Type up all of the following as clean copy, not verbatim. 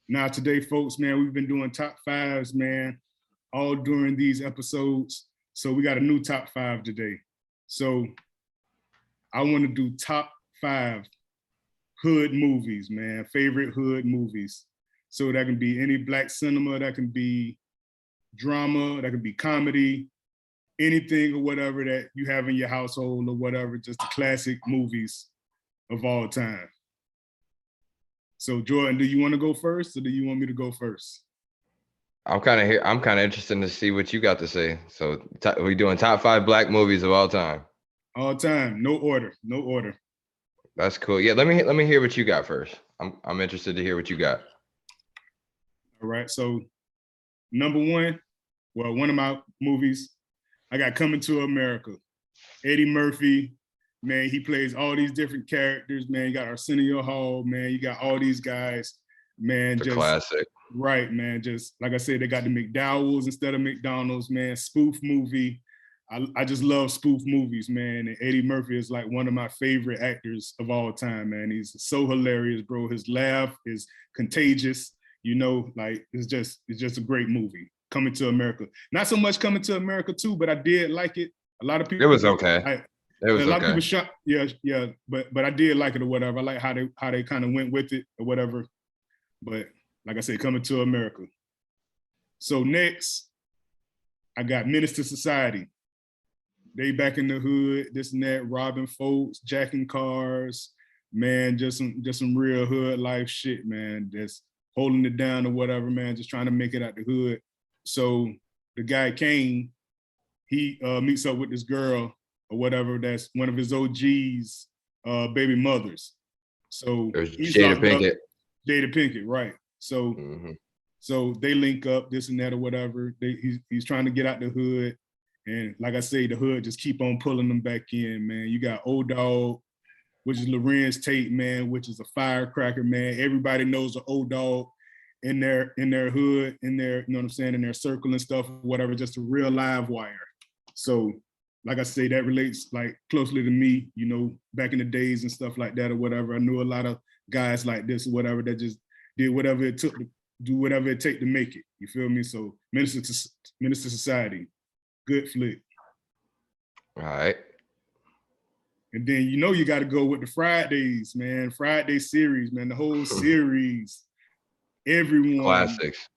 Now today, folks, man, we've been doing top fives, man, all during these episodes. So we got a new top five today. So I want to do top five hood movies, man, favorite hood movies. So that can be any black cinema, that can be drama, that can be comedy, anything or whatever that you have in your household or whatever, just the classic movies of all time. So Jordan, do you want to go first or do you want me to go first? I'm kind of here. I'm kind of interested to see what you got to say. So we doing top five black movies of all time. All time, no order, no order. That's cool. Yeah, let me hear what you got first. I'm interested to hear what you got. All right. So number one, well, one of my movies, I got Coming to America. Eddie Murphy, man, he plays all these different characters, man. You got Arsenio Hall, man. You got all these guys, man. It's a Just classic. right, man. Just like I said, they got the McDowells instead of McDonald's, man. Spoof movie. I just love spoof movies, man. And Eddie Murphy is like one of my favorite actors of all time, man. He's so hilarious, bro. His laugh is contagious. You know, like it's just a great movie. Coming to America. Not so much Coming to America too, but I did like it. A lot of people. It was okay. It was a lot okay. of people shot. Yeah, but I did like it or whatever. I like how they kind of went with it or whatever. But like I said, Coming to America. So next, I got Menace to Society. They back in the hood, this and that, robbing folks, jacking cars, man, just some real hood life shit, man. That's holding it down or whatever, man, just trying to make it out the hood. So the guy Kane, he meets up with this girl or whatever that's one of his OG's baby mothers. So he's Jada Pinkett. Jada Pinkett, right. So so they link up, this and that or whatever. He's trying to get out the hood. And like I say, the hood just keep on pulling them back in, man. You got Old Dog, which is Lorenz Tate, man, which is a firecracker, man. Everybody knows the Old Dog in their hood, in their, you know what I'm saying, in their circle and stuff, whatever, just a real live wire. So like I say, that relates like closely to me, you know, back in the days and stuff like that or whatever. I knew a lot of guys like this or whatever that just did whatever it took to do whatever it take to make it. You feel me? So Menace to Society. Good flick. All right. And then you know you got to go with the Fridays, man. Friday series, man. The whole series. Everyone. Classics.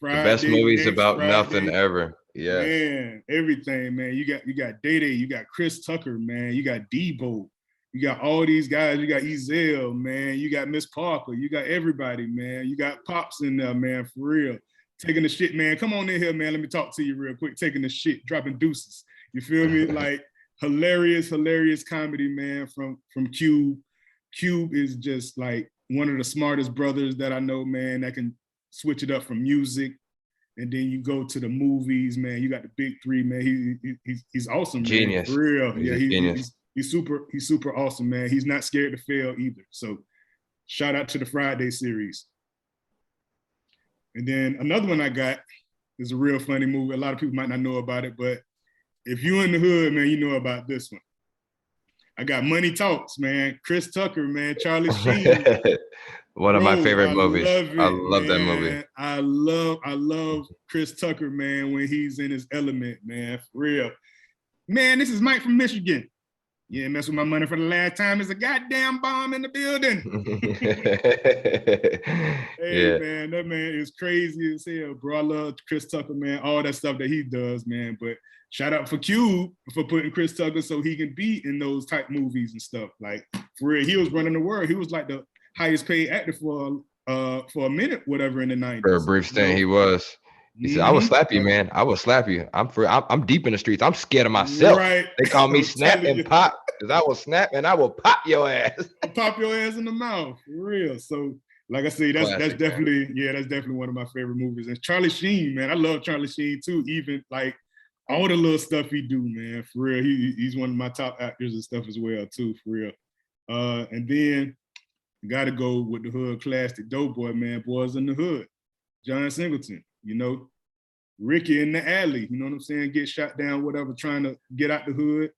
Friday, the best movies about Friday, nothing ever. Yes. Man, everything, man. You got Day Day, you got Chris Tucker, man. You got Debo. You got all these guys. You got Ezell, man. You got Miss Parker. You got everybody, man. You got Pops in there, man, for real. Taking the shit, man. Come on in here, man. Let me talk to you real quick. Taking the shit, dropping deuces. You feel me? Like hilarious comedy, man, from Cube. Cube is just like one of the smartest brothers that I know, man, that can switch it up from music. And then you go to the movies, man. You got the big three, man. He's awesome, genius. Man, for real. Genius. He's super awesome, man. He's not scared to fail either. So shout out to the Friday series. And then another one I got is a real funny movie. A lot of people might not know about it, but if you're in the hood, man, you know about this one. I got Money Talks, man. Chris Tucker, man. Charlie Sheen. One of my favorite movies. I love that movie. I love Chris Tucker, man, when he's in his element, man. For real. Man, this is Mike from Michigan. You ain't mess with my money for the last time. There's a goddamn bomb in the building. Hey, man, that man is crazy as hell, bro. I love Chris Tucker, man. All that stuff that he does, man. But shout out for Cube for putting Chris Tucker so he can be in those type movies and stuff. Like, for real, he was running the world. He was like the highest paid actor for a minute, whatever, in the 90s. For a brief stint, he was. He said, "I will slap you, man. I will slap you. I'm deep in the streets. I'm scared of myself. Right. They call me Snap and Pop because I will snap and I will pop your ass. I'll pop your ass in the mouth, for real." So, like I say, that's definitely, man. That's definitely one of my favorite movies. And Charlie Sheen, man, I love Charlie Sheen too. Even like all the little stuff he do, man, for real. He's one of my top actors and stuff as well too, for real. And then got to go with the hood classic Doughboy, man. Boys in the Hood, John Singleton. You know, Ricky in the alley, you know what I'm saying? Get shot down, whatever, trying to get out the hood.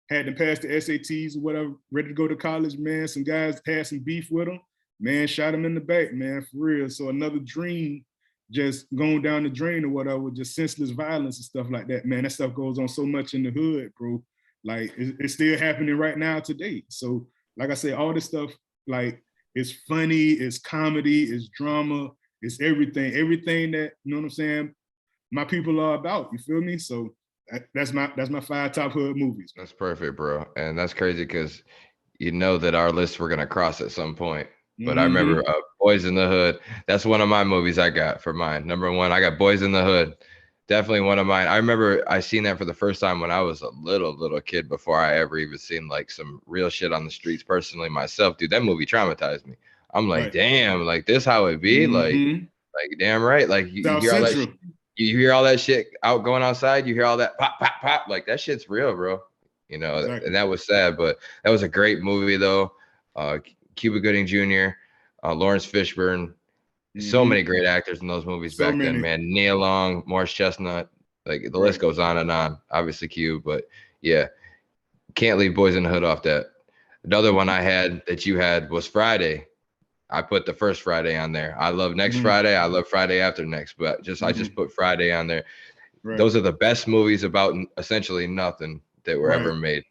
Had to pass the SATs or whatever, ready to go to college, man. Some guys had some beef with him. man shot him in the back, man, for real. So another dream just going down the drain or whatever, just senseless violence and stuff like that, man. That stuff goes on so much in the hood, bro. Like it's still happening right now today. So like I said, all this stuff, like it's funny, it's comedy, it's drama, it's everything that, you know what I'm saying, my people are about. You feel me? So that's my 5 top hood movies. That's perfect, bro. And that's crazy because you know that our lists were gonna cross at some point. But I remember Boys in the Hood. That's one of my movies I got for mine. Number 1, I got Boys in the Hood. Definitely one of mine. I remember I seen that for the first time when I was a little kid before I ever even seen like some real shit on the streets personally myself. Dude, that movie traumatized me. I'm like, damn, like this how it be? Like damn right. Like you hear all that shit, you hear all that shit out going outside, you hear all that pop, pop, pop. Like that shit's real, bro. You know, and that was sad, but that was a great movie though. Cuba Gooding Jr., Lawrence Fishburne, so many great actors in those movies back then, man. Nia Long, Morris Chestnut, like the list goes on and on. Obviously, Cube, but yeah, can't leave Boys in the Hood off that. Another one I had that you had was Friday. I put the first Friday on there. I love Next Friday. I love Friday After Next, but I just put Friday on there. Those are the best movies about essentially nothing that were ever made.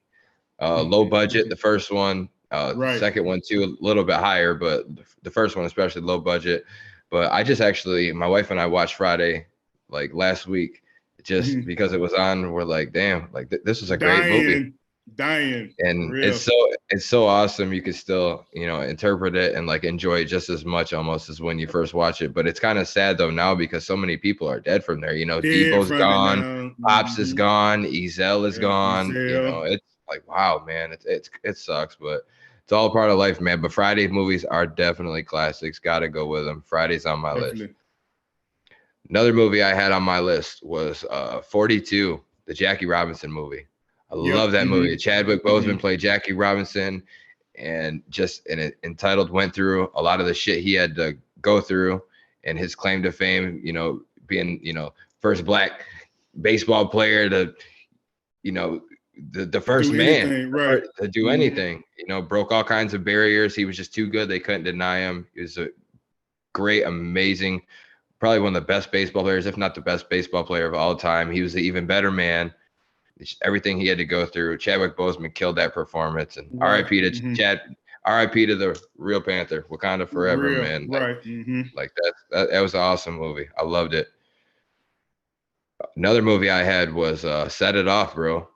Low budget, the first one. Second one too, a little bit higher, but the first one especially low budget. But I just actually, my wife and I watched Friday like last week, just because it was on. We're like, damn, like this is a great movie. And it's so awesome. You can still, you know, interpret it and like enjoy it just as much almost as when you first watch it. But it's kind of sad though now because so many people are dead from there. You know, Debo's gone, Pops is gone, Ezell is gone. You know, it's like, wow, man, it sucks, but it's all part of life, man. But Friday movies are definitely classics. Got to go with them. Friday's on my list. Another movie I had on my list was 42, the Jackie Robinson movie. I love that movie. Chadwick Boseman played Jackie Robinson, and just entitled went through a lot of the shit he had to go through and his claim to fame, you know, being, you know, first black baseball player to, you know, the first man to do anything, you know, broke all kinds of barriers. He was just too good. They couldn't deny him. He was a great, amazing, probably one of the best baseball players, if not the best baseball player of all time. He was the even better man. Everything he had to go through. Chadwick Boseman killed that performance. And R.I.P. to Chad. R.I.P. to the real Panther. Wakanda forever, man. Like that was an awesome movie. I loved it. Another movie I had was Set It Off, bro.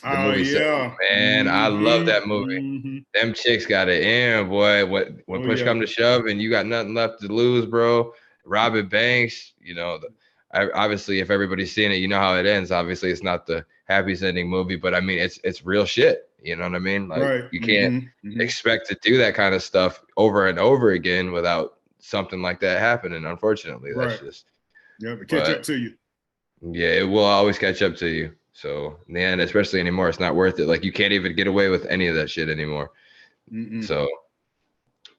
Man, I love that movie. Them chicks got it in, boy. When push come to shove and you got nothing left to lose, bro. Robin Banks, you know, obviously if everybody's seen it, you know how it ends. Obviously, it's not the happiest ending movie, but I mean, it's real shit. You know what I mean? Like you can't expect to do that kind of stuff over and over again without something like that happening. Unfortunately, that's just catch up to you. Yeah, it will always catch up to you. So in the end, especially anymore, it's not worth it. Like you can't even get away with any of that shit anymore. So,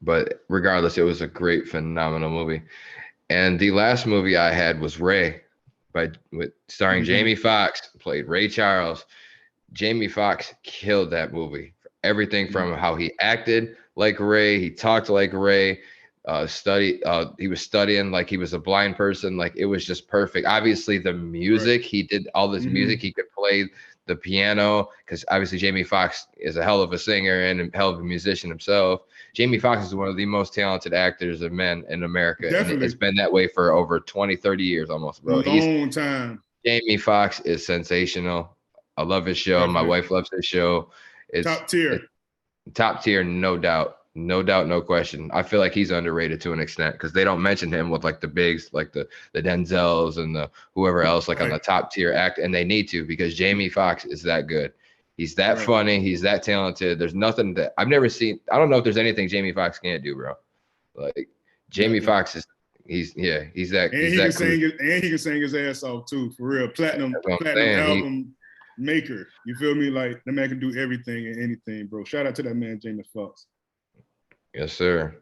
but regardless, it was a great, phenomenal movie. And the last movie I had was Ray, starring Jamie Foxx, played Ray Charles. Jamie Foxx killed that movie. Everything from how he acted like Ray, he talked like Ray, he was studying like he was a blind person. Like it was just perfect. Obviously the music, he did all this music. He could play the piano because obviously Jamie Foxx is a hell of a singer and a hell of a musician himself. Jamie Foxx is one of the most talented actors of men in America. Definitely. And it's been that way for over 20, 30 years almost, bro. Long time. Jamie Foxx is sensational. I love his show. Definitely. My wife loves his show. It's top tier, no doubt. No doubt, no question. I feel like he's underrated to an extent because they don't mention him with like the bigs, like the Denzels and the whoever else like on the top tier act, and they need to because Jamie Foxx is that good. He's that funny. He's that talented. There's nothing that I've never seen. I don't know if there's anything Jamie Foxx can't do, bro. Like Jamie Foxx is, he's that. And he can sing his ass off too, for real. Platinum album maker. You feel me? Like the man can do everything and anything, bro. Shout out to that man, Jamie Foxx. Yes, sir.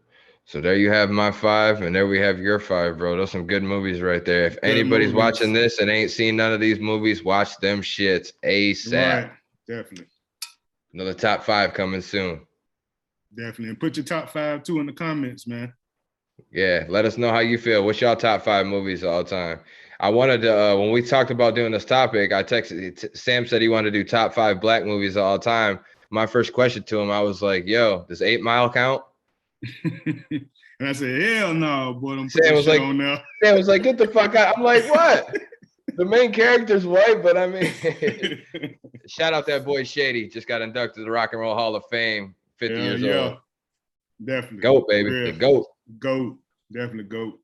So there you have my 5, and there we have your 5, bro. Those some good movies right there. If anybody's watching this and ain't seen none of these movies, watch them shits ASAP. Right, definitely. Another top 5 coming soon. Definitely. And put your top 5 too in the comments, man. Yeah, let us know how you feel. What's y'all top 5 movies of all time? I wanted to, when we talked about doing this topic, I texted, Sam said he wanted to do top 5 black movies of all time. My first question to him, I was like, yo, does 8 Mile count? And I said, hell no, boy, don't put that shit on there. Sam was like, get the fuck out. I'm like, what? The main character's white, but I mean, shout out that boy Shady. Just got inducted to the Rock and Roll Hall of Fame, 50 years old. Definitely. GOAT, baby. The GOAT. GOAT. Definitely GOAT.